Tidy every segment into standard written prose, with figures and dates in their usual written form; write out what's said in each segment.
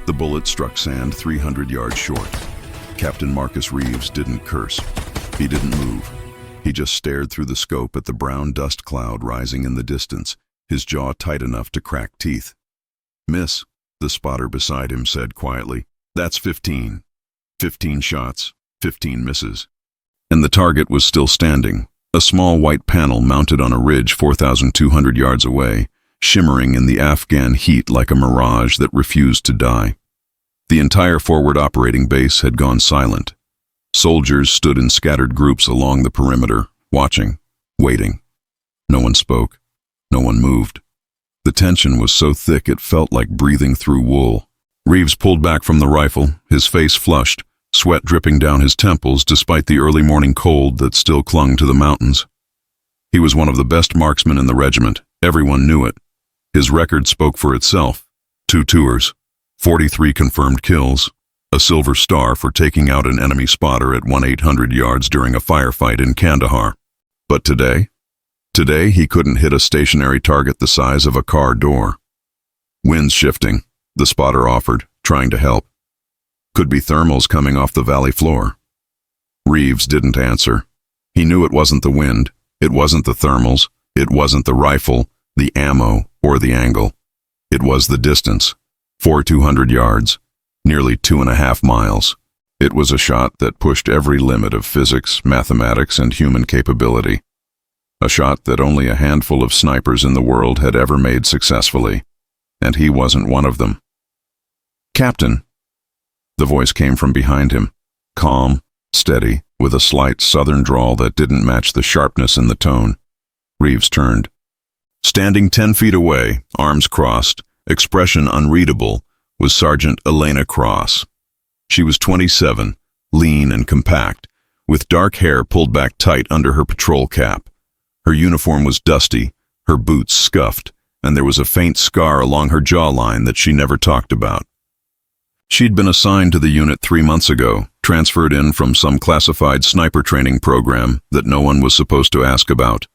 The bullet struck sand 300 yards short. Captain Marcus Reeves didn't curse. He didn't move. He just stared through the scope at the brown dust cloud rising in the distance, his jaw tight enough to crack teeth. "Miss," the spotter beside him said quietly. "That's 15. 15 shots, 15 misses." And the target was still standing, a small white panel mounted on a ridge 4,200 yards away, shimmering in the Afghan heat like a mirage that refused to die. The entire forward operating base had gone silent. Soldiers stood in scattered groups along the perimeter, watching, waiting. No one spoke. No one moved. The tension was so thick it felt like breathing through wool. Reeves pulled back from the rifle, his face flushed, sweat dripping down his temples despite the early morning cold that still clung to the mountains. He was one of the best marksmen in the regiment. Everyone knew it. His record spoke for itself. 2 tours, 43 confirmed kills, a silver star for taking out an enemy spotter at 1,800 yards during a firefight in Kandahar. But today he couldn't hit a stationary target the size of a car door. "Wind's shifting," the spotter offered, trying to help. "Could be thermals coming off the valley floor." Reeves didn't answer. He knew it wasn't the wind, it wasn't the thermals, it wasn't the rifle, the ammo, or the angle. It was the distance. 4,200 yards, nearly 2.5 miles. It was a shot that pushed every limit of physics, mathematics, and human capability. A shot that only a handful of snipers in the world had ever made successfully, and he wasn't one of them. "Captain," the voice came from behind him, calm, steady, with a slight southern drawl that didn't match the sharpness in the tone. Reeves turned. Standing 10 feet away, arms crossed, expression unreadable, was Sergeant Elena Cross. She was 27, lean and compact, with dark hair pulled back tight under her patrol cap. Her uniform was dusty, her boots scuffed, and there was a faint scar along her jawline that she never talked about. She'd been assigned to the unit 3 months ago, transferred in from some classified sniper training program that no one was supposed to ask about.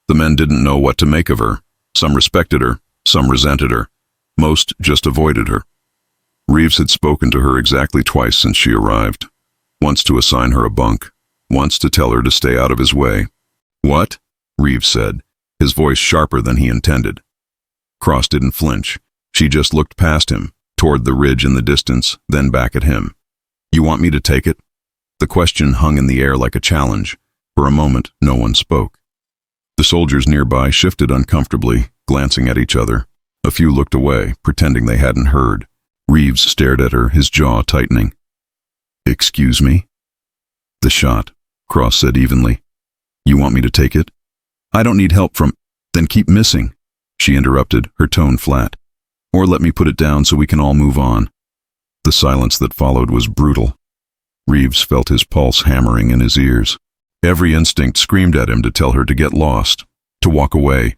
The men didn't know what to make of her. Some respected her, some resented her. Most just avoided her. Reeves had spoken to her exactly twice since she arrived. Once to assign her a bunk, once to tell her to stay out of his way. "What?" Reeves said, his voice sharper than he intended. Cross didn't flinch. She just looked past him, toward the ridge in the distance, then back at him. "You want me to take it?" The question hung in the air like a challenge. For a moment, no one spoke. The soldiers nearby shifted uncomfortably, glancing at each other. A few looked away, pretending they hadn't heard. Reeves stared at her, his jaw tightening. "Excuse me?" "The shot," Cross said evenly. "You want me to take it?" "I don't need help from—" "Then keep missing," she interrupted, her tone flat. "Or let me put it down so we can all move on." The silence that followed was brutal. Reeves felt his pulse hammering in his ears. Every instinct screamed at him to tell her to get lost, to walk away,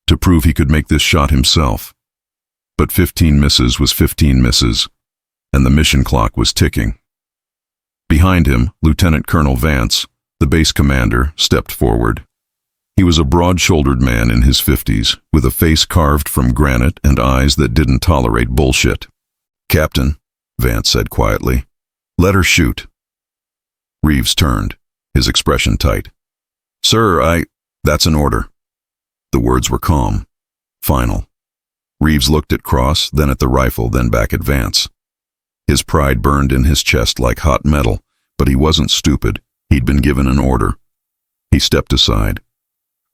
to prove he could make this shot himself. But 15 misses was 15 misses, and the mission clock was ticking. Behind him, Lieutenant Colonel Vance, the base commander, stepped forward. He was a broad-shouldered man in his 50s, with a face carved from granite and eyes that didn't tolerate bullshit. "Captain," Vance said quietly, "let her shoot." Reeves turned, his expression tight. "Sir, that's an order." The words were calm, final. Reeves looked at Cross, then at the rifle, then back at Vance. His pride burned in his chest like hot metal, but he wasn't stupid. He'd been given an order. He stepped aside.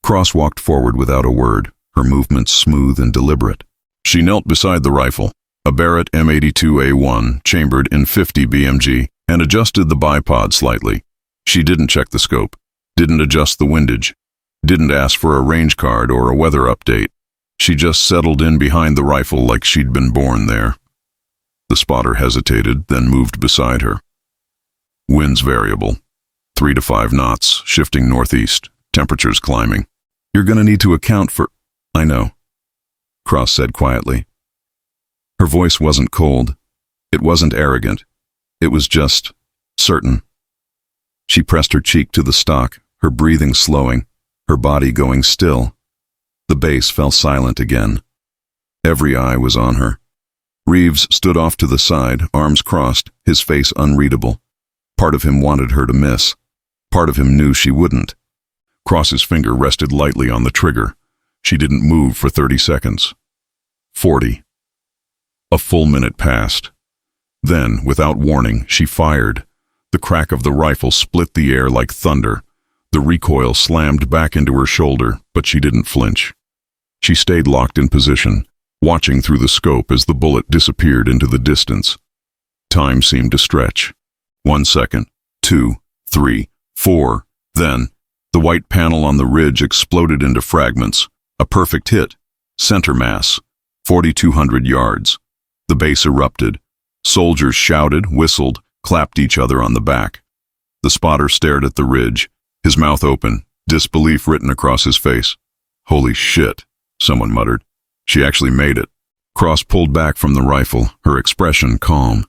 Cross walked forward without a word, her movements smooth and deliberate. She knelt beside the rifle, a Barrett M82A1 chambered in 50 BMG, and adjusted the bipod slightly. She didn't check the scope, didn't adjust the windage, didn't ask for a range card or a weather update. She just settled in behind the rifle like she'd been born there. The spotter hesitated, then moved beside her. "Wind's variable. 3 to 5 knots, shifting northeast, temperatures climbing. You're gonna need to account for—" "I know," Cross said quietly. Her voice wasn't cold. It wasn't arrogant. It was just certain. She pressed her cheek to the stock, her breathing slowing, her body going still. The base fell silent again. Every eye was on her. Reeves stood off to the side, arms crossed, his face unreadable. Part of him wanted her to miss. Part of him knew she wouldn't. Cross's finger rested lightly on the trigger. She didn't move for 30 seconds. 40. A full minute passed. Then, without warning, she fired. The crack of the rifle split the air like thunder. The recoil slammed back into her shoulder, but she didn't flinch. She stayed locked in position, watching through the scope as the bullet disappeared into the distance. Time seemed to stretch. 1 second, 2, 3, 4. Then, the white panel on the ridge exploded into fragments. A perfect hit. Center mass. 4,200 yards. The base erupted. Soldiers shouted, whistled, clapped each other on the back. The spotter stared at the ridge, his mouth open, disbelief written across his face. "Holy shit," someone muttered. "She actually made it." Cross pulled back from the rifle, her expression calm.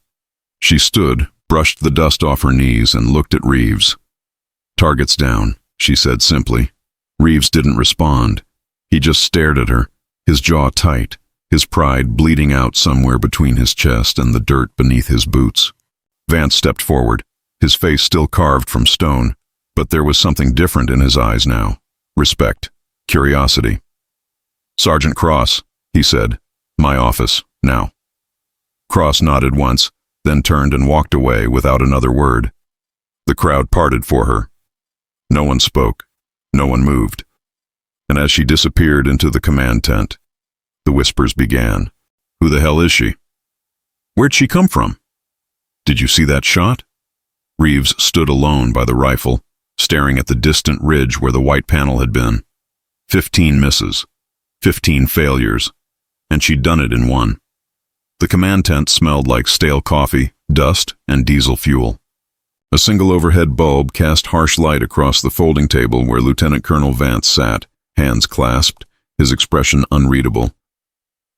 She stood, brushed the dust off her knees, and looked at Reeves. "Target's down," she said simply. Reeves didn't respond. He just stared at her, his jaw tight, his pride bleeding out somewhere between his chest and the dirt beneath his boots. Vance stepped forward, his face still carved from stone, but there was something different in his eyes now. Respect, curiosity. "Sergeant Cross," he said. "My office, now." Cross nodded once, then turned and walked away without another word. The crowd parted for her. No one spoke, no one moved. And as she disappeared into the command tent, the whispers began. "Who the hell is she? Where'd she come from? Did you see that shot?" Reeves stood alone by the rifle, staring at the distant ridge where the white panel had been. 15 misses, 15 failures, and she'd done it in one. The command tent smelled like stale coffee, dust, and diesel fuel. A single overhead bulb cast harsh light across the folding table where Lieutenant Colonel Vance sat, hands clasped, his expression unreadable.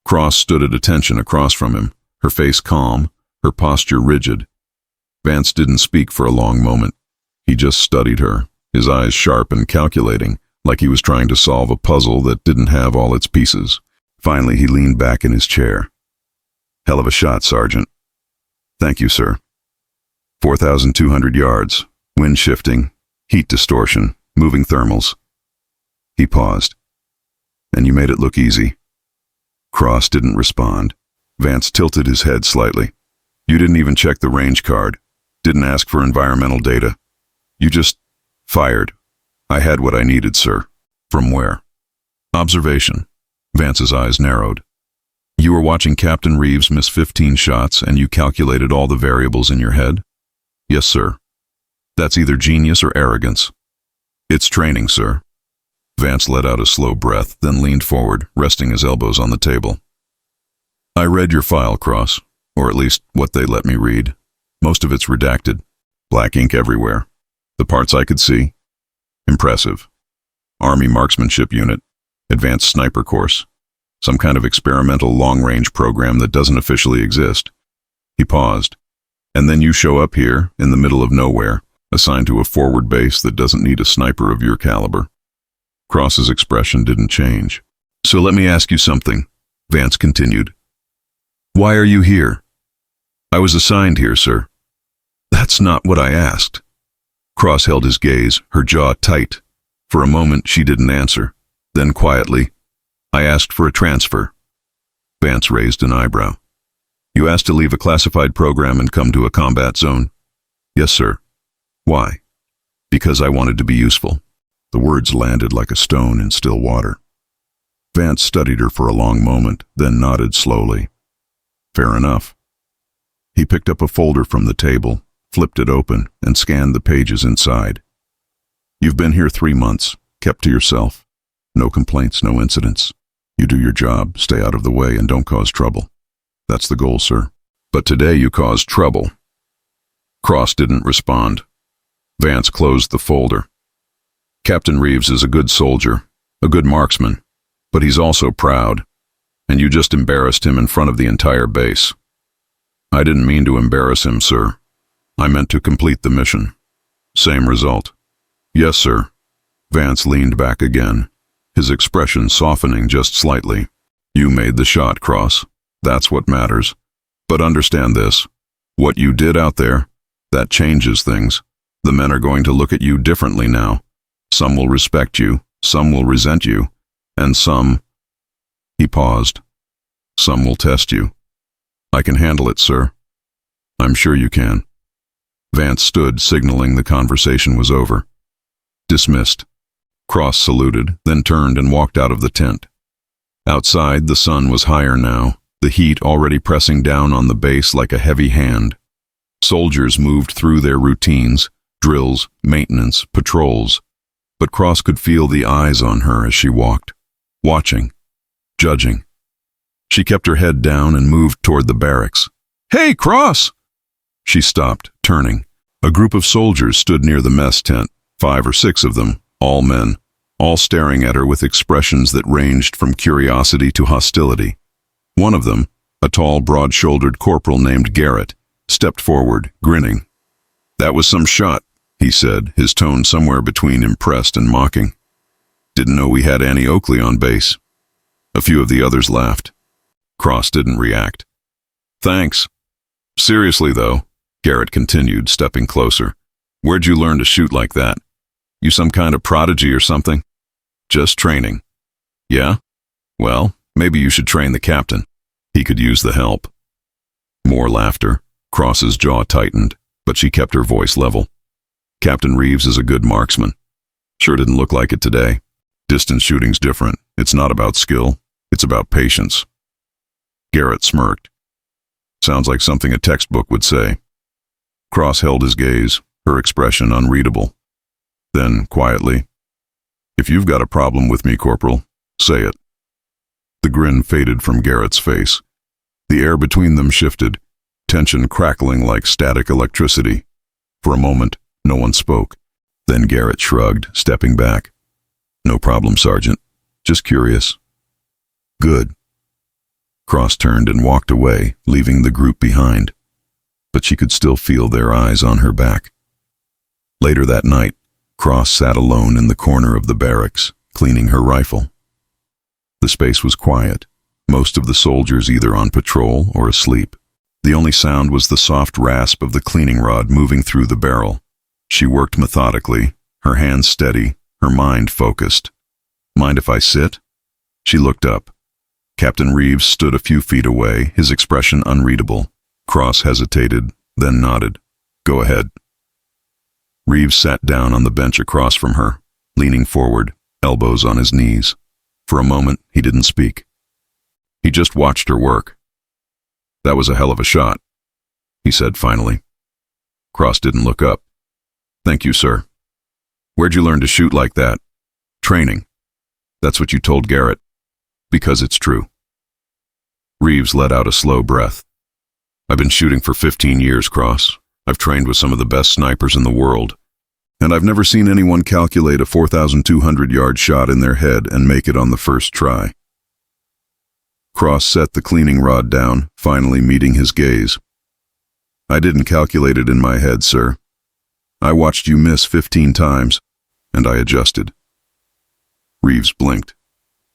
Cross stood at attention across from him, her face calm, her posture rigid. Vance didn't speak for a long moment. He just studied her, his eyes sharp and calculating, like he was trying to solve a puzzle that didn't have all its pieces. Finally, he leaned back in his chair. "Hell of a shot, Sergeant." "Thank you, sir." 4,200 yards, wind shifting, heat distortion, moving thermals. He paused. "And you made it look easy." Cross didn't respond. Vance tilted his head slightly. "You didn't even check the range card. Didn't ask for environmental data. You just fired." "I had what I needed, sir." "From where?" "Observation." Vance's eyes narrowed. "You were watching Captain Reeves miss 15 shots and you calculated all the variables in your head?" "Yes, sir." "That's either genius or arrogance." "It's training, sir." Vance let out a slow breath, then leaned forward, resting his elbows on the table. "I read your file, Cross, or at least what they let me read. Most of it's redacted. Black ink everywhere. The parts I could see? Impressive. Army marksmanship unit, advanced sniper course, some kind of experimental long-range program that doesn't officially exist." He paused. "And then you show up here, in the middle of nowhere, assigned to a forward base that doesn't need a sniper of your caliber." Cross's expression didn't change. "So let me ask you something," Vance continued. "Why are you here?" "I was assigned here, sir." "That's not what I asked." Cross held his gaze, her jaw tight. For a moment, she didn't answer. Then quietly, "I asked for a transfer." Vance raised an eyebrow. "You asked to leave a classified program and come to a combat zone?" "Yes, sir." "Why?" "Because I wanted to be useful." The words landed like a stone in still water. Vance studied her for a long moment, then nodded slowly. "Fair enough." He picked up a folder from the table, flipped it open, and scanned the pages inside. "You've been here 3 months, kept to yourself. No complaints, no incidents. You do your job, stay out of the way, and don't cause trouble. That's the goal, sir. But today you caused trouble." Cross didn't respond. Vance closed the folder. "Captain Reeves is a good soldier, a good marksman, but he's also proud, and you just embarrassed him in front of the entire base." "I didn't mean to embarrass him, sir. I meant to complete the mission. Same result." "Yes, sir." Vance leaned back again, his expression softening just slightly. "You made the shot, Cross. That's what matters. But understand this. What you did out there, that changes things. The men are going to look at you differently now. Some will respect you, some will resent you, and some—" He paused. "Some will test you. I can handle it, sir." "I'm sure you can." Vance stood, signaling the conversation was over. "Dismissed." Cross saluted, then turned and walked out of the tent. Outside, the sun was higher now, the heat already pressing down on the base like a heavy hand. Soldiers moved through their routines, drills, maintenance, patrols, but Cross could feel the eyes on her as she walked, watching, judging. She kept her head down and moved toward the barracks. "Hey, Cross!" She stopped, turning. A group of soldiers stood near the mess tent, 5 or 6 of them, all men, all staring at her with expressions that ranged from curiosity to hostility. One of them, a tall, broad-shouldered corporal named Garrett, stepped forward, grinning. "That was some shot," he said, his tone somewhere between impressed and mocking. "Didn't know we had Annie Oakley on base." A few of the others laughed. Cross didn't react. "Thanks. Seriously, though," Garrett continued, stepping closer. "Where'd you learn to shoot like that? You some kind of prodigy or something?" "Just training." "Yeah? Well, maybe you should train the captain. He could use the help." More laughter. Cross's jaw tightened, but she kept her voice level. "Captain Reeves is a good marksman. Sure didn't look like it today. Distance shooting's different. It's not about skill. It's about patience." Garrett smirked. "Sounds like something a textbook would say." Cross held his gaze, her expression unreadable. Then, quietly, "If you've got a problem with me, Corporal, say it." The grin faded from Garrett's face. The air between them shifted, tension crackling like static electricity. For a moment, no one spoke. Then Garrett shrugged, stepping back. "No problem, Sergeant. Just curious." "Good." Cross turned and walked away, leaving the group behind. But she could still feel their eyes on her back. Later that night, Cross sat alone in the corner of the barracks, cleaning her rifle. The space was quiet, most of the soldiers either on patrol or asleep. The only sound was the soft rasp of the cleaning rod moving through the barrel. She worked methodically, her hands steady, her mind focused. "Mind if I sit?" She looked up. Captain Reeves stood a few feet away, his expression unreadable. Cross hesitated, then nodded. "Go ahead." Reeves sat down on the bench across from her, leaning forward, elbows on his knees. For a moment, he didn't speak. He just watched her work. "That was a hell of a shot," he said finally. Cross didn't look up. "Thank you, sir." "Where'd you learn to shoot like that?" "Training." "That's what you told Garrett." "Because it's true." Reeves let out a slow breath. "I've been shooting for 15 years, Cross. I've trained with some of the best snipers in the world. And I've never seen anyone calculate a 4,200-yard shot in their head and make it on the first try." Cross set the cleaning rod down, finally meeting his gaze. "I didn't calculate it in my head, sir. I watched you miss 15 times, and I adjusted." Reeves blinked.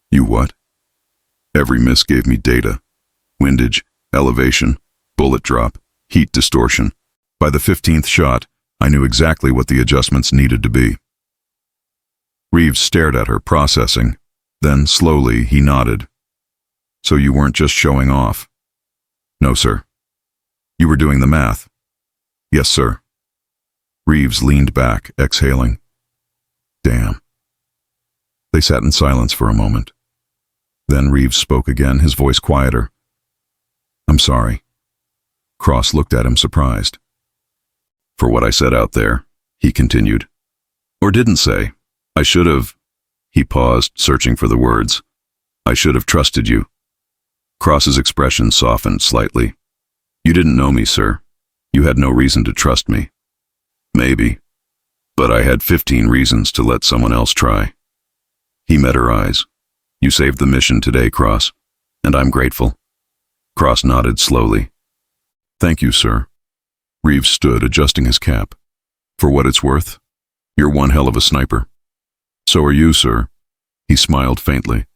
"You what?" "Every miss gave me data. Windage, elevation, bullet drop, heat distortion. By the 15th shot, I knew exactly what the adjustments needed to be." Reeves stared at her, processing. Then, slowly, he nodded. "So you weren't just showing off?" "No, sir." "You were doing the math?" "Yes, sir." Reeves leaned back, exhaling. "Damn." They sat in silence for a moment. Then Reeves spoke again, his voice quieter. "I'm sorry." Cross looked at him, surprised. "For what I said out there," he continued. "Or didn't say. I should have—" He paused, searching for the words. "I should have trusted you." Cross's expression softened slightly. "You didn't know me, sir. You had no reason to trust me." "Maybe. But I had 15 reasons to let someone else try." He met her eyes. "You saved the mission today, Cross, and I'm grateful." Cross nodded slowly. "Thank you, sir." Reeves stood, adjusting his cap. "For what it's worth, you're one hell of a sniper." "So are you, sir." He smiled faintly.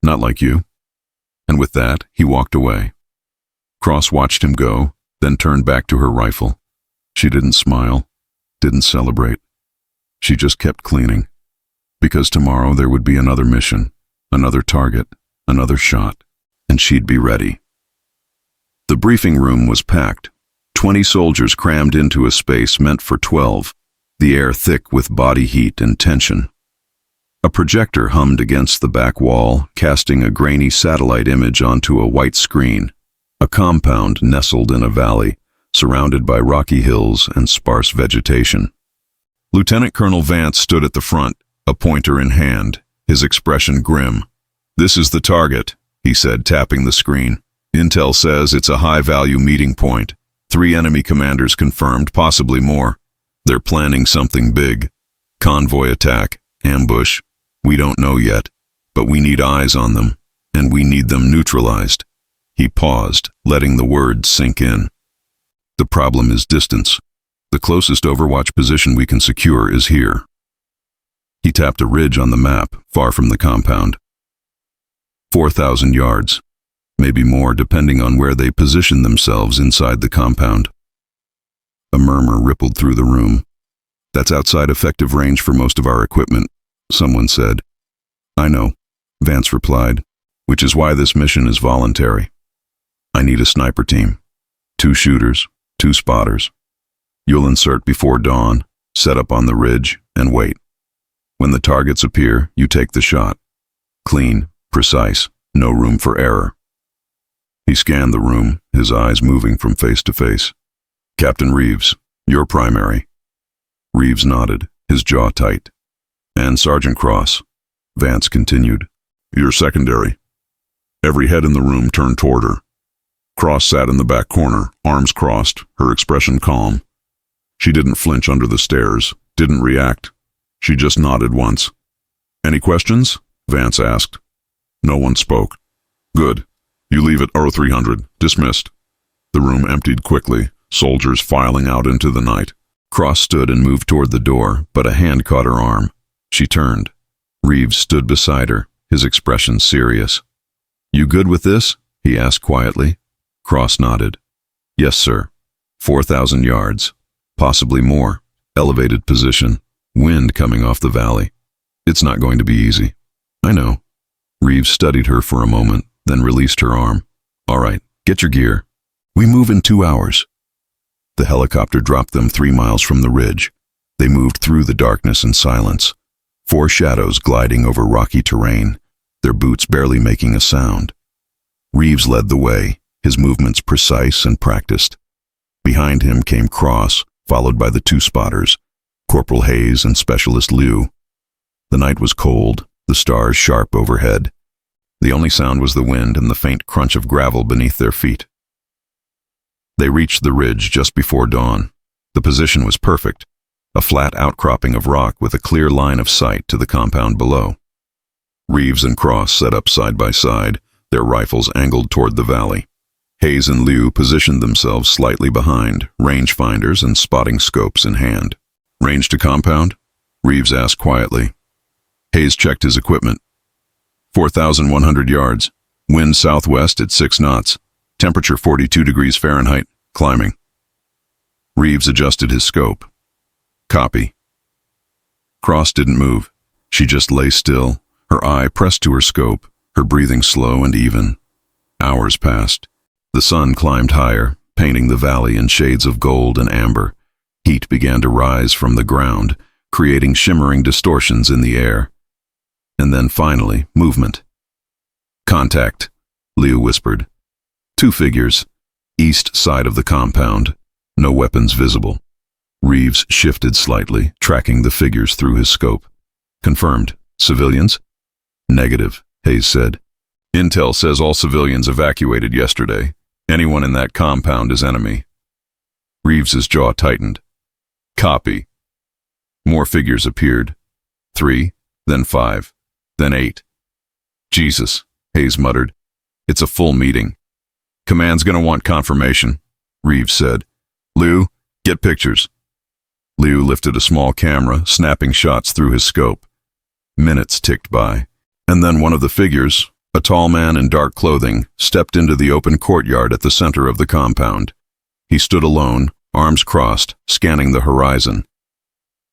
"Not like you." And with that, he walked away. Cross watched him go, then turned back to her rifle. She didn't smile, didn't celebrate. She just kept cleaning. Because tomorrow there would be another mission, another target, another shot, and she'd be ready. The briefing room was packed. 20 soldiers crammed into a space meant for 12, the air thick with body heat and tension. A projector hummed against the back wall, casting a grainy satellite image onto a white screen, a compound nestled in a valley, surrounded by rocky hills and sparse vegetation. Lieutenant Colonel Vance stood at the front, a pointer in hand, his expression grim. "This is the target," he said, tapping the screen. "Intel says it's a high-value meeting point. 3 enemy commanders confirmed, possibly more. They're planning something big. Convoy attack, ambush. We don't know yet, but we need eyes on them, and we need them neutralized." He paused, letting the words sink in. "The problem is distance. The closest overwatch position we can secure is here." He tapped a ridge on the map, far from the compound. 4,000 yards, maybe more depending on where they position themselves inside the compound. A murmur rippled through the room. "That's outside effective range for most of our equipment," someone said. "I know," Vance replied, "which is why this mission is voluntary. I need a sniper team. 2 shooters, 2 spotters. You'll insert before dawn, set up on the ridge, and wait. When the targets appear, you take the shot. Clean, precise, no room for error." He scanned the room, his eyes moving from face to face. "Captain Reeves, you're primary." Reeves nodded, his jaw tight. "And Sergeant Cross," Vance continued, "you're secondary." Every head in the room turned toward her. Cross sat in the back corner, arms crossed, her expression calm. She didn't flinch under the stares, didn't react. She just nodded once. "Any questions?" Vance asked. No one spoke. "Good. You leave at 0300. Dismissed." The room emptied quickly, soldiers filing out into the night. Cross stood and moved toward the door, but a hand caught her arm. She turned. Reeves stood beside her, his expression serious. "You good with this?" he asked quietly. Cross nodded. "Yes, sir. 4,000 yards. Possibly more. Elevated position. Wind coming off the valley. It's not going to be easy." "I know." Reeves studied her for a moment, then released her arm. "All right, get your gear. We move in 2 hours." The helicopter dropped them 3 miles from the ridge. They moved through the darkness and silence. 4 shadows gliding over rocky terrain, their boots barely making a sound. Reeves led the way, his movements precise and practiced. Behind him came Cross, followed by the 2 spotters, Corporal Hayes and Specialist Liu. The night was cold, the stars sharp overhead. The only sound was the wind and the faint crunch of gravel beneath their feet. They reached the ridge just before dawn. The position was perfect, a flat outcropping of rock with a clear line of sight to the compound below. Reeves and Cross set up side by side, their rifles angled toward the valley. Hayes and Liu positioned themselves slightly behind, rangefinders and spotting scopes in hand. "Range to compound?" Reeves asked quietly. Hayes checked his equipment. 4,100 yards. Wind southwest at 6 knots. Temperature 42 degrees Fahrenheit. Climbing. Reeves adjusted his scope. "Copy." Cross didn't move. She just lay still, her eye pressed to her scope, her breathing slow and even. Hours passed. The sun climbed higher, painting the valley in shades of gold and amber. Heat began to rise from the ground, creating shimmering distortions in the air. And then finally, movement. "Contact," Liu whispered. 2 figures, east side of the compound, no weapons visible. Reeves shifted slightly, tracking the figures through his scope. "Confirmed. Civilians?" "Negative," Hayes said. "Intel says all civilians evacuated yesterday. Anyone in that compound is enemy." Reeves's jaw tightened. "Copy." More figures appeared. 3, then 5, then 8. "Jesus," Hayes muttered. "It's a full meeting." "Command's gonna want confirmation," Reeves said. "Liu, get pictures." Liu lifted a small camera, snapping shots through his scope. Minutes ticked by, and then one of the figures, A tall man in dark clothing stepped into the open courtyard at the center of the compound. He stood alone, arms crossed, scanning the horizon.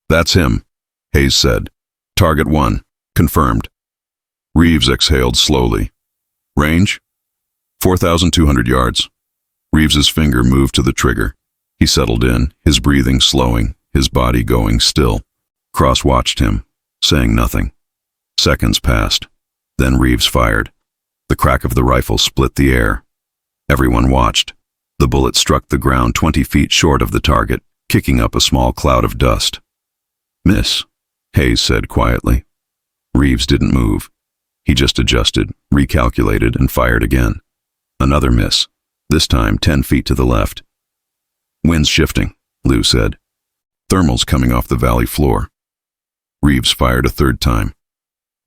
"That's him," Hayes said. "Target 1, confirmed." Reeves exhaled slowly. "Range? 4,200 yards. Reeves's finger moved to the trigger. He settled in, his breathing slowing, his body going still. Cross watched him, saying nothing. Seconds passed. Then Reeves fired. The crack of the rifle split the air. Everyone watched. The bullet struck the ground 20 feet short of the target, kicking up a small cloud of dust. "Miss," Hayes said quietly. Reeves didn't move. He just adjusted, recalculated, and fired again. Another miss, this time 10 feet to the left. "Wind's shifting," Lou said. "Thermal's coming off the valley floor." Reeves fired a third time.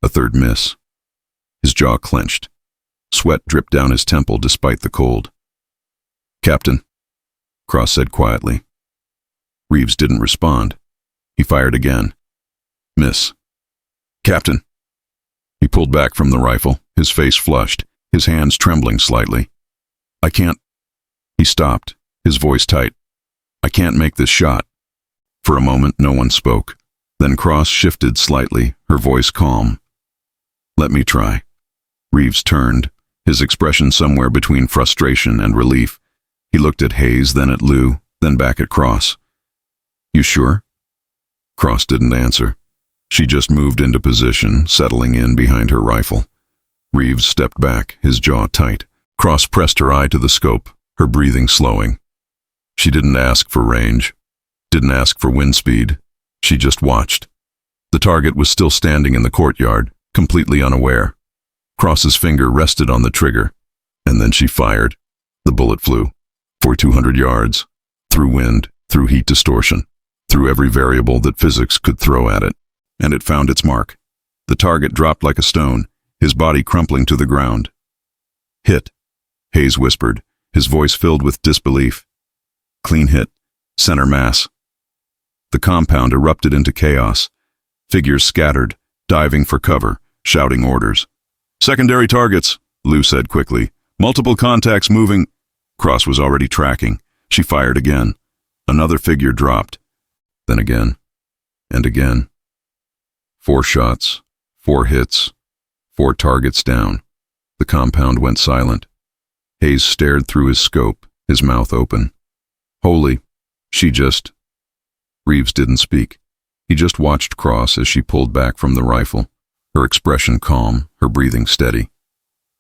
A third miss. His jaw clenched. Sweat dripped down his temple despite the cold. "Captain," Cross said quietly. Reeves didn't respond. He fired again. Miss. "Captain." He pulled back from the rifle, his face flushed, his hands trembling slightly. "I can't." He stopped, his voice tight. "I can't make this shot." For a moment, no one spoke. Then Cross shifted slightly, her voice calm. "Let me try." Reeves turned, his expression somewhere between frustration and relief. He looked at Hayes, then at Lou, then back at Cross. "You sure?" Cross didn't answer. She just moved into position, settling in behind her rifle. Reeves stepped back, his jaw tight. Cross pressed her eye to the scope, her breathing slowing. She didn't ask for range, didn't ask for wind speed. She just watched. The target was still standing in the courtyard, completely unaware. Cross's finger rested on the trigger, and then she fired. The bullet flew for 200 yards, through wind, through heat distortion, through every variable that physics could throw at it. And it found its mark. The target dropped like a stone, his body crumpling to the ground. "Hit," Hayes whispered, his voice filled with disbelief. "Clean hit, center mass." The compound erupted into chaos. Figures scattered, diving for cover, shouting orders. "Secondary targets," Lou said quickly. "Multiple contacts moving." Cross was already tracking. She fired again. Another figure dropped. Then again. And again. 4 shots, 4 hits, 4 targets down. The compound went silent. Hayes stared through his scope, his mouth open. "Holy," she just... Reeves didn't speak. He just watched Cross as she pulled back from the rifle, her expression calm, her breathing steady.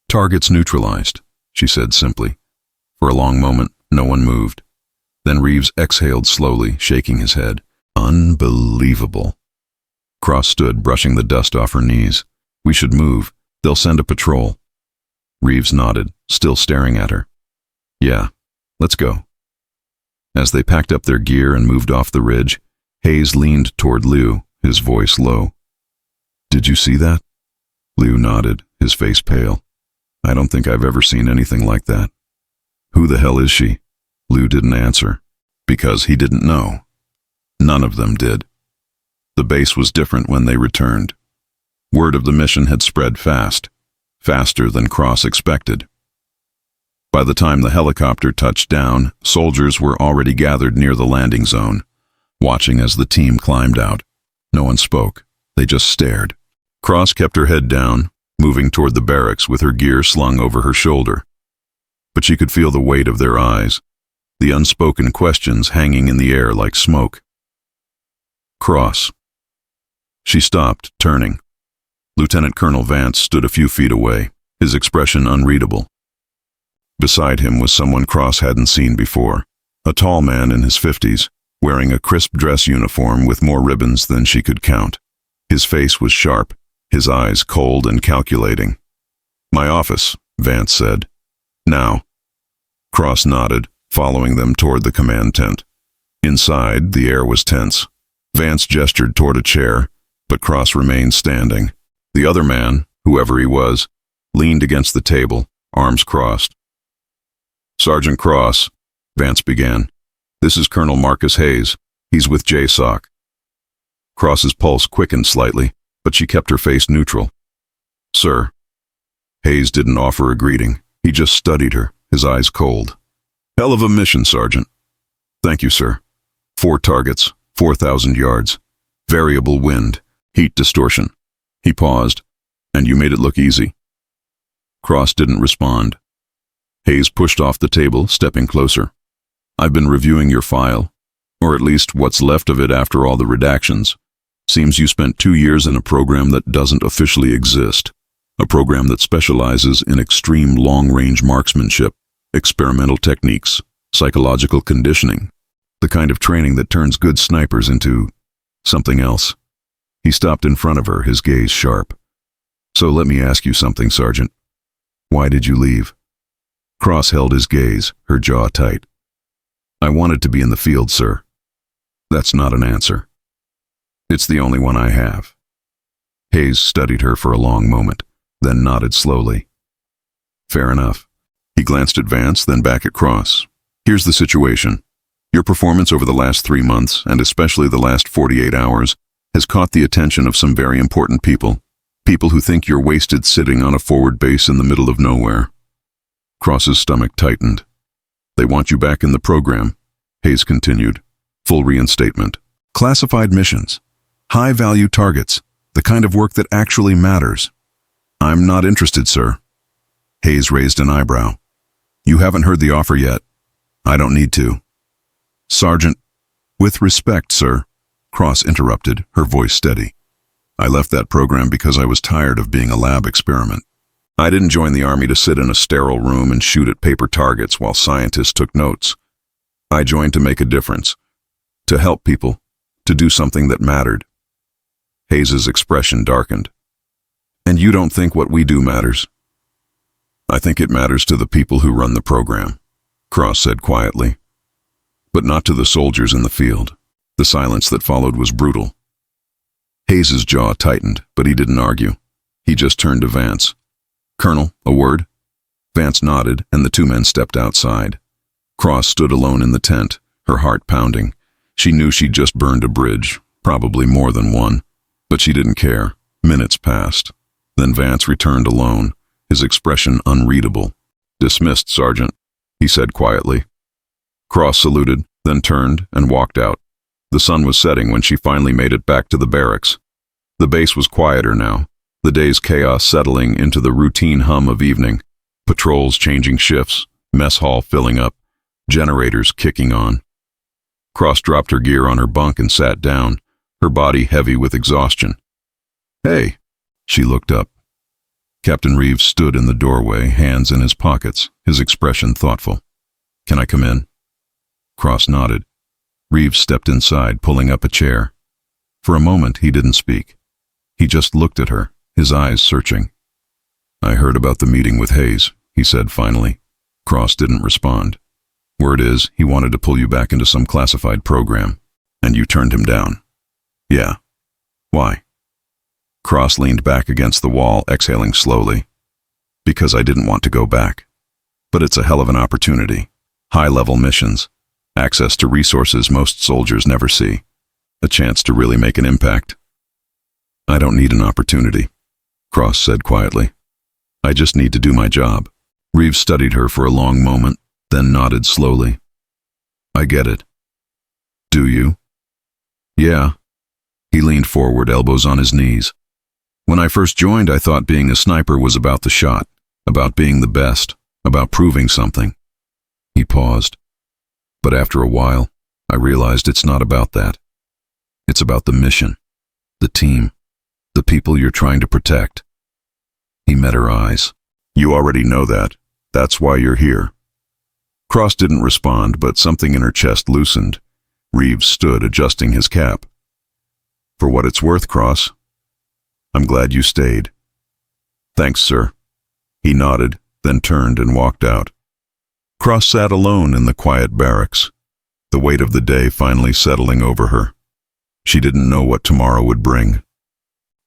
"Targets neutralized," she said simply. For a long moment, no one moved. Then Reeves exhaled slowly, shaking his head. "Unbelievable." Cross stood, brushing the dust off her knees. "We should move. They'll send a patrol." Reeves nodded, still staring at her. "Yeah, let's go." As they packed up their gear and moved off the ridge, Hayes leaned toward Lou, his voice low. "Did you see that?" Lou nodded, his face pale. "I don't think I've ever seen anything like that." "Who the hell is she?" Lou didn't answer, because he didn't know. None of them did. The base was different when they returned. Word of the mission had spread fast, faster than Cross expected. By the time the helicopter touched down, soldiers were already gathered near the landing zone, watching as the team climbed out. No one spoke. They just stared. Cross kept her head down, moving toward the barracks with her gear slung over her shoulder. But she could feel the weight of their eyes, the unspoken questions hanging in the air like smoke. "Cross." She stopped, turning. Lieutenant Colonel Vance stood a few feet away, his expression unreadable. Beside him was someone Cross hadn't seen before, a tall man in his 50s, wearing a crisp dress uniform with more ribbons than she could count. His face was sharp, his eyes cold and calculating. "My office," Vance said. "Now." Cross nodded, following them toward the command tent. Inside, the air was tense. Vance gestured toward a chair, but Cross remained standing. The other man, whoever he was, leaned against the table, arms crossed. "Sergeant Cross," Vance began. "This is Colonel Marcus Hayes. He's with JSOC." Cross's pulse quickened slightly, but she kept her face neutral. "Sir." Hayes didn't offer a greeting. He just studied her, his eyes cold. "Hell of a mission, Sergeant." "Thank you, sir. 4 targets, 4,000 yards. Variable wind, heat distortion." He paused. "And you made it look easy." Cross didn't respond. Hayes pushed off the table, stepping closer. "I've been reviewing your file, or at least what's left of it after all the redactions. Seems you spent 2 years in a program that doesn't officially exist. A program that specializes in extreme long-range marksmanship, experimental techniques, psychological conditioning, the kind of training that turns good snipers into something else." He stopped in front of her, his gaze sharp. "So let me ask you something, Sergeant. Why did you leave?" Cross held his gaze, her jaw tight. "I wanted to be in the field, sir." "That's not an answer." "It's the only one I have." Hayes studied her for a long moment, then nodded slowly. "Fair enough." He glanced at Vance, then back at Cross. "Here's the situation. Your performance over the last 3 months, and especially the last 48 hours, has caught the attention of some very important people. People who think you're wasted sitting on a forward base in the middle of nowhere." Cross's stomach tightened. "They want you back in the program," Hayes continued. "Full reinstatement. Classified missions. High-value targets. The kind of work that actually matters." "I'm not interested, sir." Hayes raised an eyebrow. "You haven't heard the offer yet." "I don't need to." "Sergeant." "With respect, sir," Cross interrupted, her voice steady. "I left that program because I was tired of being a lab experiment. I didn't join the Army to sit in a sterile room and shoot at paper targets while scientists took notes. I joined to make a difference, to help people, to do something that mattered." Hayes's expression darkened. "And you don't think what we do matters?" "I think it matters to the people who run the program," Cross said quietly. "But not to the soldiers in the field." The silence that followed was brutal. Hayes's jaw tightened, but he didn't argue. He just turned to Vance. "Colonel, a word?" Vance nodded, and the 2 men stepped outside. Cross stood alone in the tent, her heart pounding. She knew she'd just burned a bridge, probably more than one, but she didn't care. Minutes passed. Then Vance returned alone, his expression unreadable. "Dismissed, Sergeant," he said quietly. Cross saluted, then turned and walked out. The sun was setting when she finally made it back to the barracks. The base was quieter now, the day's chaos settling into the routine hum of evening. Patrols changing shifts, mess hall filling up, generators kicking on. Cross dropped her gear on her bunk and sat down, her body heavy with exhaustion. "Hey," she looked up. Captain Reeves stood in the doorway, hands in his pockets, his expression thoughtful. "Can I come in?" Cross nodded. Reeves stepped inside, pulling up a chair. For a moment, he didn't speak. He just looked at her, his eyes searching. "I heard about the meeting with Hayes," he said finally. Cross didn't respond. "Word is, he wanted to pull you back into some classified program, and you turned him down." "Yeah. Why?" Cross leaned back against the wall, exhaling slowly. "Because I didn't want to go back. But it's a hell of an opportunity. High-level missions. Access to resources most soldiers never see. A chance to really make an impact." "I don't need an opportunity," Cross said quietly. "I just need to do my job." Reeves studied her for a long moment, then nodded slowly. "I get it." "Do you?" "Yeah." He leaned forward, elbows on his knees. "When I first joined, I thought being a sniper was about the shot, about being the best, about proving something." He paused. "But after a while, I realized it's not about that. It's about the mission, the team, the people you're trying to protect." He met her eyes. "You already know that. That's why you're here." Cross didn't respond, but something in her chest loosened. Reeves stood, adjusting his cap. "For what it's worth, Cross. I'm glad you stayed." "Thanks, sir." He nodded, then turned and walked out. Cross sat alone in the quiet barracks, the weight of the day finally settling over her. She didn't know what tomorrow would bring.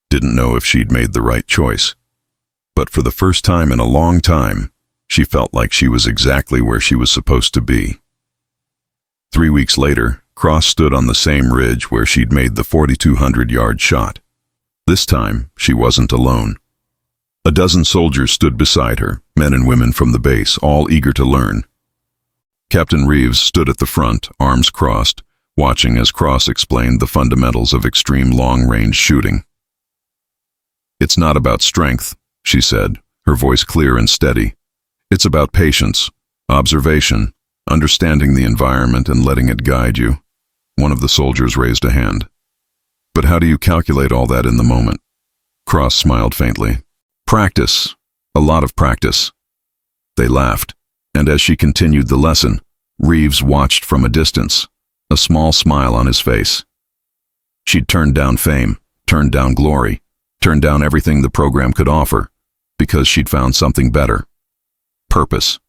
Didn't know if she'd made the right choice. But for the first time in a long time, she felt like she was exactly where she was supposed to be. 3 weeks later, Cross stood on the same ridge where she'd made the 4,200-yard shot. This time, she wasn't alone. A dozen soldiers stood beside her, men and women from the base, all eager to learn. Captain Reeves stood at the front, arms crossed, watching as Cross explained the fundamentals of extreme long-range shooting. "It's not about strength," she said, her voice clear and steady. "It's about patience, observation, understanding the environment and letting it guide you." One of the soldiers raised a hand. "But how do you calculate all that in the moment?" Cross smiled faintly. "Practice. A lot of practice." They laughed, and as she continued the lesson, Reeves watched from a distance, a small smile on his face. She'd turned down fame, turned down glory, turned down everything the program could offer, because she'd found something better. Purpose.